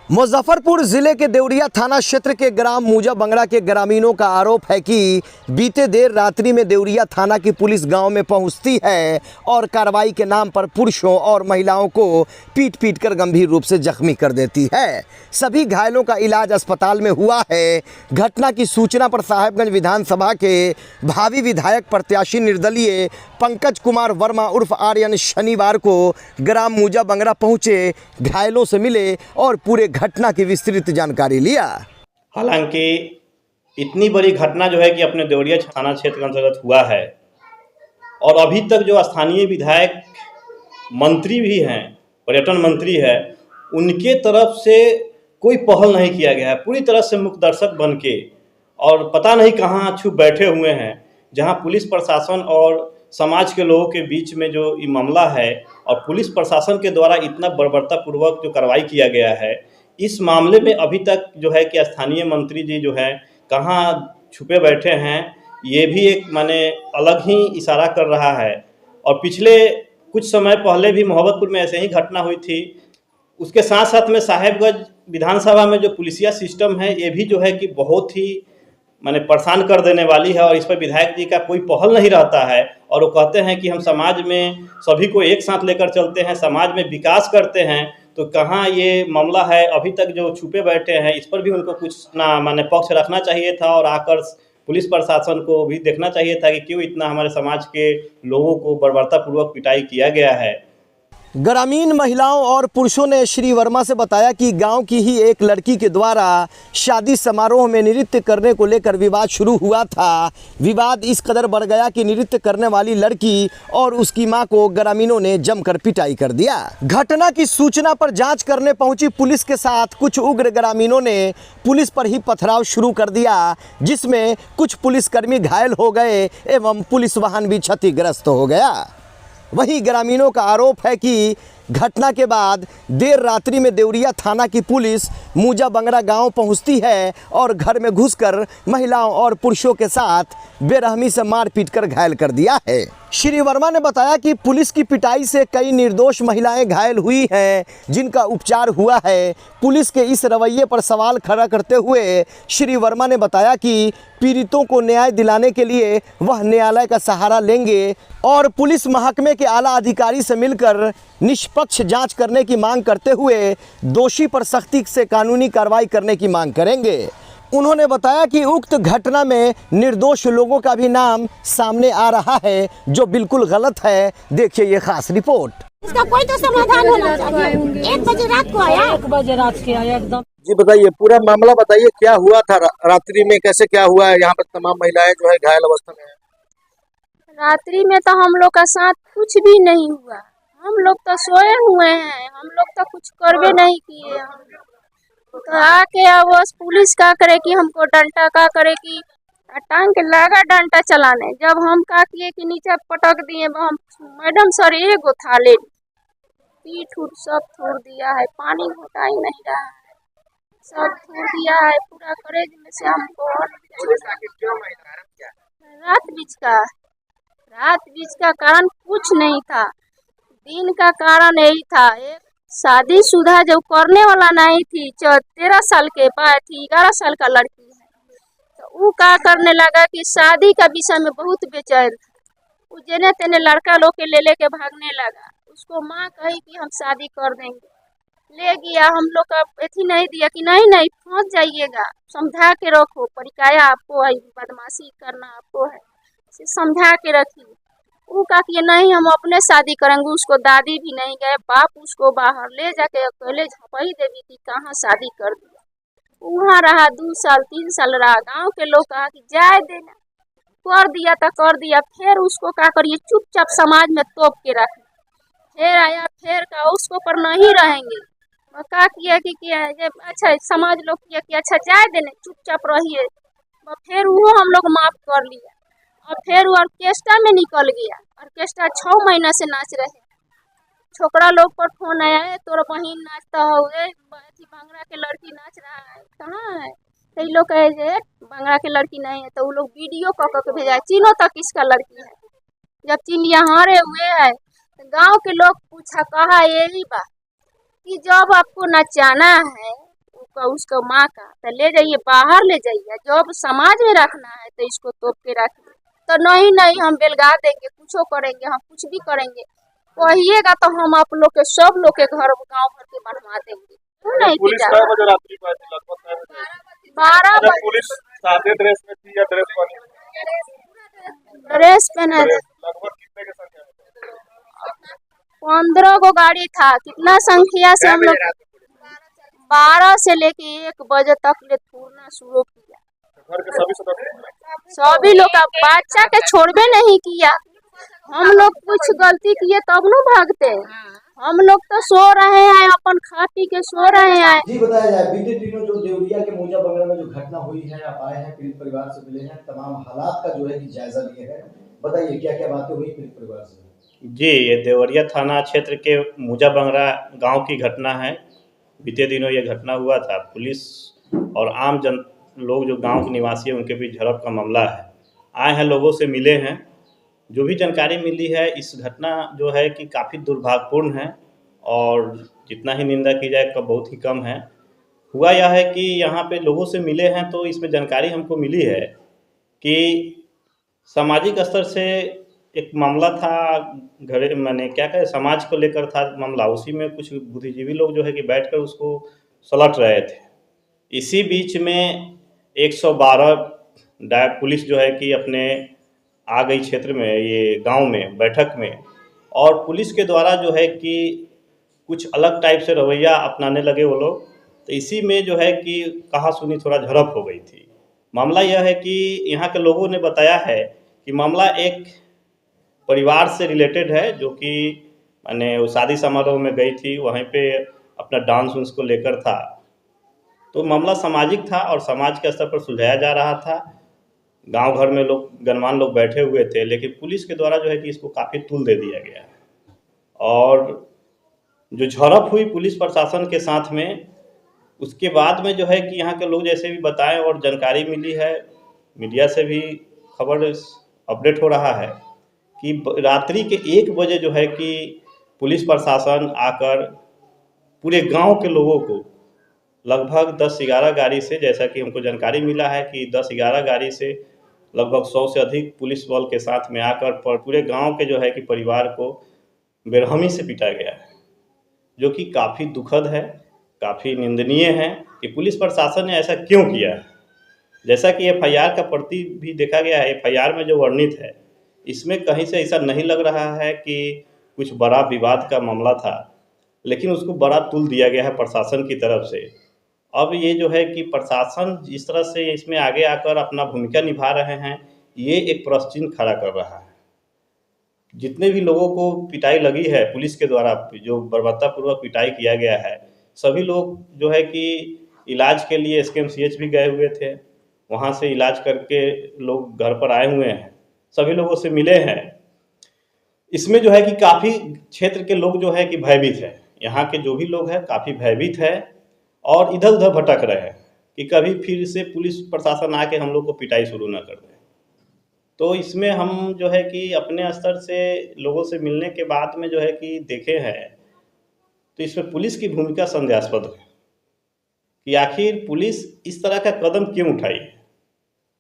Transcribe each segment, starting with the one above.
मुजफ्फरपुर जिले के देवरिया थाना क्षेत्र के ग्राम मूजा बंगड़ा के ग्रामीणों का आरोप है कि बीते देर रात्रि में देवरिया थाना की पुलिस गांव में पहुंचती है और कार्रवाई के नाम पर पुरुषों और महिलाओं को पीट पीट कर गंभीर रूप से जख्मी कर देती है। सभी घायलों का इलाज अस्पताल में हुआ है। घटना की सूचना पर साहेबगंज विधानसभा के भावी विधायक प्रत्याशी निर्दलीय पंकज कुमार वर्मा उर्फ आर्यन शनिवार को ग्राम मूजा बंगड़ा पहुंचे, घायलों से मिले और पूरे घटना की विस्तृत जानकारी लिया। हालांकि इतनी बड़ी घटना जो है कि अपने देवरिया थाना क्षेत्र के अंतर्गत हुआ है और अभी तक जो स्थानीय विधायक मंत्री भी हैं, पर्यटन मंत्री है, उनके तरफ से कोई पहल नहीं किया गया है। पूरी तरह से मुख्य दर्शक बन के और पता नहीं कहाँ छुप बैठे हुए हैं, जहां पुलिस प्रशासन और समाज के लोगों के बीच में जो ये मामला है और पुलिस प्रशासन के द्वारा इतना बर्बरतापूर्वक जो कार्रवाई किया गया है, इस मामले में अभी तक जो है कि स्थानीय मंत्री जी जो है कहाँ छुपे बैठे हैं, ये भी एक माने अलग ही इशारा कर रहा है। और पिछले कुछ समय पहले भी मोहब्बतपुर में ऐसे ही घटना हुई थी। उसके साथ साथ में साहेबगंज विधानसभा में जो पुलिसिया सिस्टम है, ये भी जो है कि बहुत ही माने परेशान कर देने वाली है और इस पर विधायक जी का कोई पहल नहीं रहता है। और वो कहते हैं कि हम समाज में सभी को एक साथ लेकर चलते हैं, समाज में विकास करते हैं, तो कहाँ ये मामला है। अभी तक जो छुपे बैठे हैं, इस पर भी उनको कुछ ना माने पक्ष रखना चाहिए था और आकर पुलिस प्रशासन को भी देखना चाहिए था कि क्यों इतना हमारे समाज के लोगों को बर्बरतापूर्वक पिटाई किया गया है। ग्रामीण महिलाओं और पुरुषों ने श्री वर्मा से बताया कि गांव की ही एक लड़की के द्वारा शादी समारोह में नृत्य करने को लेकर विवाद शुरू हुआ था। विवाद इस कदर बढ़ गया कि नृत्य करने वाली लड़की और उसकी मां को ग्रामीणों ने जमकर पिटाई कर दिया। घटना की सूचना पर जांच करने पहुंची पुलिस के साथ कुछ उग्र ग्रामीणों ने पुलिस पर ही पथराव शुरू कर दिया, जिसमें कुछ पुलिसकर्मी घायल हो गए एवं पुलिस वाहन भी क्षतिग्रस्त हो गया। वहीं ग्रामीणों का आरोप है कि घटना के बाद देर रात्रि में देवरिया थाना की पुलिस मूजा बंगड़ा गांव पहुंचती है और घर में घुसकर महिलाओं और पुरुषों के साथ बेरहमी से मार पीट कर घायल कर दिया है। श्री वर्मा ने बताया कि पुलिस की पिटाई से कई निर्दोष महिलाएं घायल हुई हैं, जिनका उपचार हुआ है। पुलिस के इस रवैये पर सवाल खड़ा करते हुए श्री वर्मा ने बताया कि पीड़ितों को न्याय दिलाने के लिए वह न्यायालय का सहारा लेंगे और पुलिस महकमे के आला अधिकारी से मिलकर निष्पक्ष जांच करने की मांग करते हुए दोषी पर सख्ती से कानूनी कार्रवाई करने की मांग करेंगे। उन्होंने बताया कि उक्त घटना में निर्दोष लोगों का भी नाम सामने आ रहा है, जो बिल्कुल गलत है। देखिए ये खास रिपोर्ट। इसका कोई तो समाधान होना चाहिए। 1 बजे रात को आया, 1 बजे रात के आया एकदम। जी बताइए, पूरा मामला बताइए, क्या हुआ था रात्रि में, कैसे क्या हुआ है? यहाँ पर तमाम महिलाएं जो है घायल अवस्था में है। रात्रि में तो हम लोग का साथ कुछ भी नहीं हुआ, हम लोग तो सोए हुए हैं, हम लोग तो कुछ करवे नहीं किए। तो आके अब पुलिस का करे कि हमको डंडा का करे कि टांग के लगा डंडा चलाने। जब हम का किए कि नीचे पटक दिए, हम मैडम सर एगो था ले पीठ उठ सब छोड़ दिया है, पानी घोटा ही नहीं रहा है, सब छोड़ दिया है पूरा करेज में से हमको। रात बीच का कारण कुछ नहीं था, दिन का कारण यही था। एक शादीशुदा जो करने वाला नहीं थी, 13 साल के बाद थी, 11 साल का लड़की है, तो वो क्या करने लगा कि शादी का विषय में बहुत बेचैन था। वो जेने तेने लड़का लोग के ले लेके भागने लगा। उसको माँ कही कि हम शादी कर देंगे, ले गया। हम लोग का एथी नहीं दिया कि नहीं फंस जाइएगा, समझा के रखो, परिकाया आपको है, बदमाशी करना आपको है, समझा के रखिए। वो कहा कि नहीं हम अपने शादी करेंगे। उसको दादी भी नहीं गए, बाप उसको बाहर ले जाके अकेले झपई देवी थी, कहाँ शादी कर दिया। वहाँ रहा 2 साल 3 साल रहा। गांव के लोग कहा कि जाए देना, कर दिया तो कर दिया। फिर उसको क्या करिए, चुपचाप समाज में तोप के रखे। फिर आया, फिर का उसको पर नहीं रहेंगे। क्या किया कि अच्छा समाज लोग किया कि अच्छा जाए देने, चुपचाप रहिए। फिर वो हम लोग माफ कर लिया और फिर वो ऑर्केस्ट्रा में निकल गया। ऑर्केस्ट्रा 6 महीना से नाच रहे। छोकरा लोग पर फोन आया है, तोरा बहन नाचता हो, बंगड़ा के लड़की नाच रहा है, कहाँ है? कई लोग कहे बंगड़ा के लड़की नहीं है, तो वो लोग वीडियो कॉल के भेजा, चीनो तक इसका लड़की है। जब चीन यहाँ हुए है, तो गाँव के लोग पूछा, कहा यही बात कि जब आपको नचाना है का उसका माँ का, तो ले जाइए बाहर ले जाइए। जब समाज में रखना है तो इसको तोप के रखिए। तो नहीं नहीं हम बेलगा देंगे, कुछो करेंगे, हम कुछ भी करेंगे, कहिएगा तो हम आप लोग के सब लोग के घर गांव भर के बनवा देंगे। क्यों नहीं पुलिस पीटा? कई बजे रात्रि को आई थी? लगभग कई बजे? 12 अच्छा, बजे पुलिस सादे ड्रेस में थी या ड्रेस वाली? ड्रेस पहना। लगभग कितने की संख्या में? 15 गो गाड़ी था। कितना संख्या से हम लोग 12 से लेके 1 बजे तक ले पूरना शुरू किया। घर के सभी सदस्य? सभी लोग का बच्चा के छोड़बे नहीं किया। हम लोग कुछ गलती किए तब न भागते। हम लोग तो सो रहे हैं, अपन खा पी के सो रहे हैं। जी बताया जाए, बीते दिनों जो देवरिया के मौजा बंगला में जो घटना हुई है, आप आए हैं, पीड़ित परिवार से मिले हैं, तमाम हालात का जो है कि जायजा लिए हैं, बताइए क्या क्या बातें हुई पीड़ित परिवार से? जी, ये देवरिया थाना क्षेत्र के मुजा बंगरा गांव की घटना है। बीते दिनों ये घटना हुआ था। पुलिस और आम जन लोग जो गांव के निवासी हैं उनके बीच झड़प का मामला है। आए हैं, लोगों से मिले हैं। जो भी जानकारी मिली है, इस घटना जो है कि काफ़ी दुर्भाग्यपूर्ण है और जितना ही निंदा की जाए कब बहुत ही कम है। हुआ यह है कि यहाँ पे लोगों से मिले हैं तो इसमें जानकारी हमको मिली है कि सामाजिक स्तर से एक मामला था, घर मैंने क्या कहे समाज को लेकर था मामला। उसी में कुछ बुद्धिजीवी लोग जो है कि बैठकर उसको सलट रहे थे। इसी बीच में 112 पुलिस जो है कि अपने आ गई क्षेत्र में, ये गांव में बैठक में, और पुलिस के द्वारा जो है कि कुछ अलग टाइप से रवैया अपनाने लगे वो लोग। तो इसी में जो है कि कहा सुनी थोड़ा झड़प हो गई थी। मामला यह है कि यहाँ के लोगों ने बताया है कि मामला एक परिवार से रिलेटेड है, जो कि मैंने वो शादी समारोह में गई थी, वहीं पे अपना डांस उन्स को लेकर था। तो मामला सामाजिक था और समाज के स्तर पर सुलझाया जा रहा था। गांव भर में लोग गणमान्य लोग बैठे हुए थे, लेकिन पुलिस के द्वारा जो है कि इसको काफ़ी तूल दे दिया गया है। और जो झड़प हुई पुलिस प्रशासन के साथ में, उसके बाद में जो है कि यहाँ के लोग जैसे भी बताएं और जानकारी मिली है, मीडिया से भी खबर अपडेट हो रहा है कि रात्रि के 1 बजे जो है कि पुलिस प्रशासन आकर पूरे गांव के लोगों को लगभग 10-11 गाड़ी से, जैसा कि हमको जानकारी मिला है कि 10-11 गाड़ी से लगभग 100 से अधिक पुलिस बल के साथ में आकर पूरे गांव के जो है कि परिवार को बेरहमी से पीटा गया है, जो कि काफ़ी दुखद है, काफ़ी निंदनीय है कि पुलिस प्रशासन ने ऐसा क्यों किया है। जैसा कि FIR का प्रति भी देखा गया है, FIR में जो वर्णित है, इसमें कहीं से ऐसा नहीं लग रहा है कि कुछ बड़ा विवाद का मामला था, लेकिन उसको बड़ा तुल दिया गया है प्रशासन की तरफ से। अब ये जो है कि प्रशासन जिस तरह से इसमें आगे आकर अपना भूमिका निभा रहे हैं, ये एक प्रश्न चिन्ह खड़ा कर रहा है। जितने भी लोगों को पिटाई लगी है पुलिस के द्वारा, जो बर्बरतापूर्वक पिटाई किया गया है, सभी लोग जो है कि इलाज के लिए SKMCH भी गए हुए थे, वहाँ से इलाज करके लोग घर पर आए हुए हैं, सभी लोगों से मिले हैं। इसमें जो है कि काफ़ी क्षेत्र के लोग जो है कि भयभीत है, यहाँ के जो भी लोग हैं काफ़ी भयभीत है और इधर उधर भटक रहे हैं कि कभी फिर से पुलिस प्रशासन आके हम लोग को पिटाई शुरू ना कर दे। तो इसमें हम जो है कि अपने स्तर से लोगों से मिलने के बाद में जो है कि देखे हैं, तो इसमें पुलिस की भूमिका संदेहास्पद है कि आखिर पुलिस इस तरह का कदम क्यों उठाई।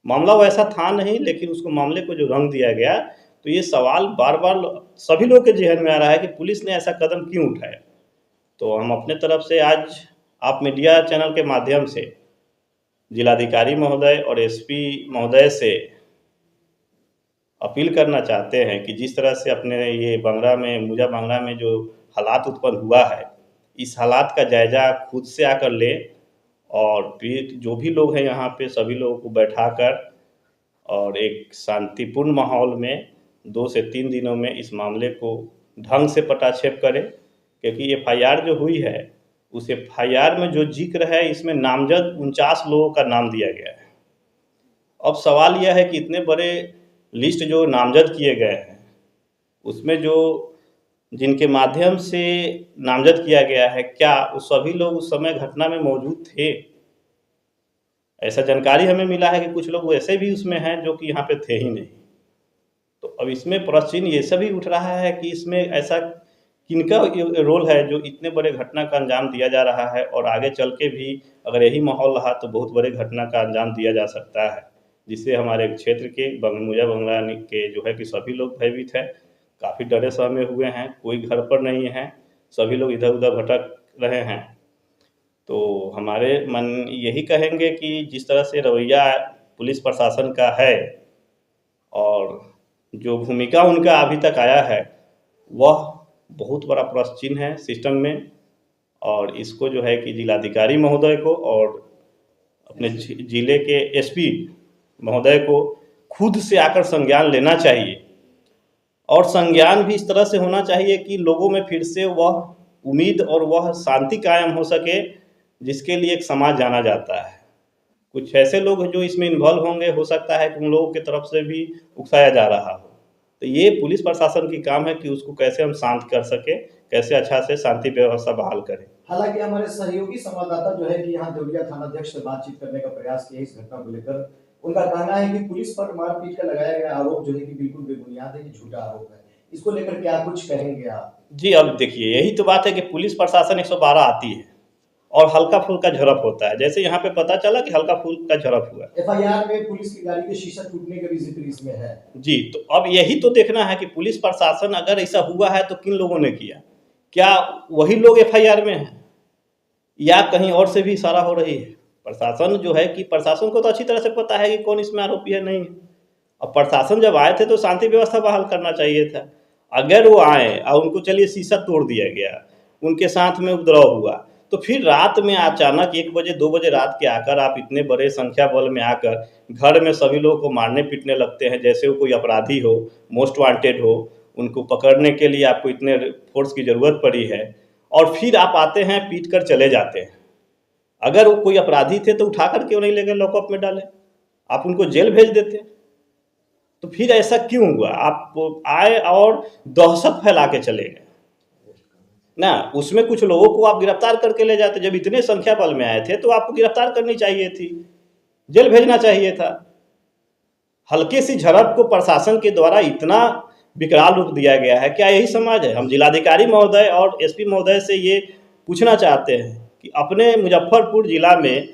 मामला वैसा था नहीं, लेकिन उसको मामले को जो रंग दिया गया, तो ये सवाल बार बार सभी लोग के जहन में आ रहा है कि पुलिस ने ऐसा कदम क्यों उठाया। तो हम अपने तरफ से आज आप मीडिया चैनल के माध्यम से जिलाधिकारी महोदय और SP महोदय से अपील करना चाहते हैं कि जिस तरह से अपने ये बंगरा में, मुजा बंगरा में जो हालात उत्पन्न हुआ है, इस हालात का जायजा खुद से आकर ले और फिर जो भी लोग हैं यहाँ पे सभी लोगों को बैठाकर और एक शांतिपूर्ण माहौल में 2 से 3 दिनों में इस मामले को ढंग से पटाक्षेप करें। क्योंकि FIR जो हुई है, उस FIR में जो जिक्र है, इसमें नामजद 49 लोगों का नाम दिया गया है। अब सवाल यह है कि इतने बड़े लिस्ट जो नामजद किए गए हैं, उसमें जो जिनके माध्यम से नामजद किया गया है, क्या वो सभी लोग उस समय घटना में मौजूद थे? ऐसा जानकारी हमें मिला है कि कुछ लोग वैसे भी उसमें हैं जो कि यहाँ पे थे ही नहीं। तो अब इसमें प्रश्न चिन्ह ये सभी उठ रहा है कि इसमें ऐसा किनका ये रोल है जो इतने बड़े घटना का अंजाम दिया जा रहा है, और आगे चल के भी अगर यही माहौल रहा तो बहुत बड़े घटना का अंजाम दिया जा सकता है, जिससे हमारे क्षेत्र के मुजा बंगला के जो है कि सभी लोग भयभीत हैं, काफ़ी डरे सहमे हुए हैं, कोई घर पर नहीं है, सभी लोग इधर उधर भटक रहे हैं। तो हमारे मन यही कहेंगे कि जिस तरह से रवैया पुलिस प्रशासन का है और जो भूमिका उनका अभी तक आया है, वह बहुत बड़ा प्रश्न चिन्ह है सिस्टम में, और इसको जो है कि जिलाधिकारी महोदय को और अपने जिले के एसपी महोदय को खुद से आकर संज्ञान लेना चाहिए, और संज्ञान भी इस तरह से होना चाहिए कि लोगों में फिर से वह उम्मीद और वह शांति कायम हो सके जिसके लिए एक समाज जाना जाता है। कुछ ऐसे लोग जो इसमें इन्वॉल्व होंगे, हो सकता है कि उन लोगों की तरफ से भी उकसाया जा रहा हो, तो ये पुलिस प्रशासन की काम है कि उसको कैसे हम शांत कर सके, कैसे अच्छा से शांति व्यवस्था बहाल करें। हालांकि हमारे सहयोगी संवाददाता जो है कि यहाँ देवरिया थानाध्यक्ष से बातचीत करने का प्रयास किया इस घटना को लेकर। उनका कहना है कि पुलिस पर मारपीट का लगाया गया आरोप जो है कि बिल्कुल बेबुनियाद है, कि झूठा आरोप है। इसको लेकर क्या कुछ कहेंगे आप? जी, अब देखिए, यही तो बात है कि पुलिस प्रशासन 112 आती है और हल्का फुल्का झड़प होता है, जैसे यहाँ पे पता चला कि हल्का फुल्का झड़प हुआ। एफआईआर में पुलिस की गाड़ी के शीशा टूटने का भी जिक्र इसमें है। जी, तो अब यही तो देखना है कि पुलिस प्रशासन अगर ऐसा हुआ है तो किन लोगों ने किया, क्या वही लोग एफआईआर में हैं या कहीं और से भी इशारा हो रही है? प्रशासन जो है कि प्रशासन को तो अच्छी तरह से पता है कि कौन इसमें आरोपी है, नहीं है। अब प्रशासन जब आए थे तो शांति व्यवस्था बहाल करना चाहिए था। अगर वो आए और उनको चलिए शीशा तोड़ दिया गया, उनके साथ में उपद्रव हुआ, तो फिर रात में अचानक 1 बजे 2 बजे रात के आकर आप इतने बड़े संख्या बल में आकर घर में सभी लोगों को मारने पीटने लगते हैं जैसे वो कोई अपराधी हो, मोस्ट वांटेड हो। उनको पकड़ने के लिए आपको इतने फोर्स की ज़रूरत पड़ी है, और फिर आप आते हैं पीट कर चले जाते हैं। अगर वो कोई अपराधी थे तो उठा कर क्यों नहीं ले गए, लॉकअप में डाले, आप उनको जेल भेज देते। तो फिर ऐसा क्यों हुआ? आप आए और दहशत फैला के चले गए ना। उसमें कुछ लोगों को आप गिरफ्तार करके ले जाते। जब इतने संख्या बल में आए थे तो आपको गिरफ्तार करनी चाहिए थी, जेल भेजना चाहिए था। हल्के सी झड़प को प्रशासन के द्वारा इतना विकराल रूप दिया गया है, क्या यही समाज है? हम जिलाधिकारी महोदय और एसपी महोदय से ये पूछना चाहते हैं कि अपने मुजफ्फरपुर जिला में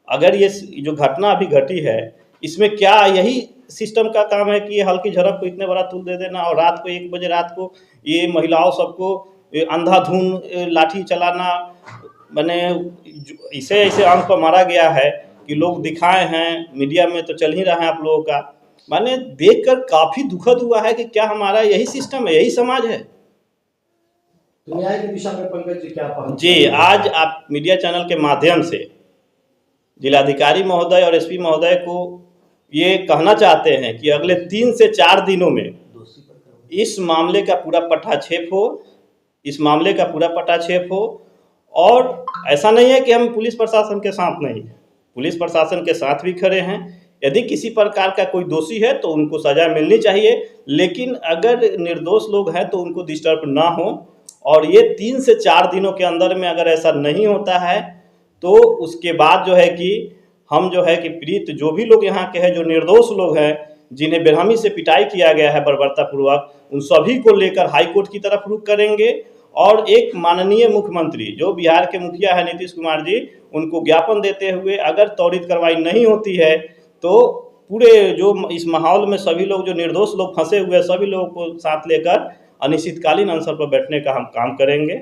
अगर ये जो घटना अभी घटी है, इसमें क्या यही सिस्टम का काम है कि ये हल्की झड़प को इतने बड़ा तूल दे देना, और रात को 1 बजे रात को ये महिलाओं सबको अंधाधुंध लाठी चलाना, मैंने इसे ऐसे आंख पर मारा गया है कि लोग दिखाए हैं, मीडिया में तो चल ही रहा है आप लोगों का। मैंने देखकर काफ़ी दुखद हुआ है कि क्या हमारा यही सिस्टम है, यही समाज है? तो न्याय की दिशा में पंकज जी क्या पहल? जी, आज आप मीडिया चैनल के माध्यम से जिलाधिकारी महोदय और एसपी महोदय को ये कहना चाहते हैं कि अगले 3 से 4 दिनों में इस मामले का पूरा पटाक्षेप हो, इस मामले का पूरा पटाक्षेप हो। और ऐसा नहीं है कि हम पुलिस प्रशासन के साथ नहीं हैं, पुलिस प्रशासन के साथ भी खड़े हैं। यदि किसी प्रकार का कोई दोषी है तो उनको सज़ा मिलनी चाहिए, लेकिन अगर निर्दोष लोग हैं तो उनको डिस्टर्ब ना हो। और ये 3 से 4 दिनों के अंदर में अगर ऐसा नहीं होता है तो उसके बाद जो है कि हम जो है कि पीड़ित जो भी लोग यहाँ के हैं, जो निर्दोष लोग हैं, जिन्हें बेरहमी से पिटाई किया गया है बर्बरतापूर्वक, उन सभी को लेकर हाई कोर्ट की तरफ रुख करेंगे। और एक माननीय मुख्यमंत्री जो बिहार के मुखिया है नीतीश कुमार जी, उनको ज्ञापन देते हुए अगर त्वरित कार्रवाई नहीं होती है तो पूरे जो इस माहौल में सभी लोग जो निर्दोष लोग फंसे हुए हैं, सभी लोगों को साथ लेकर अनिश्चितकालीन अनशन पर बैठने का हम काम करेंगे।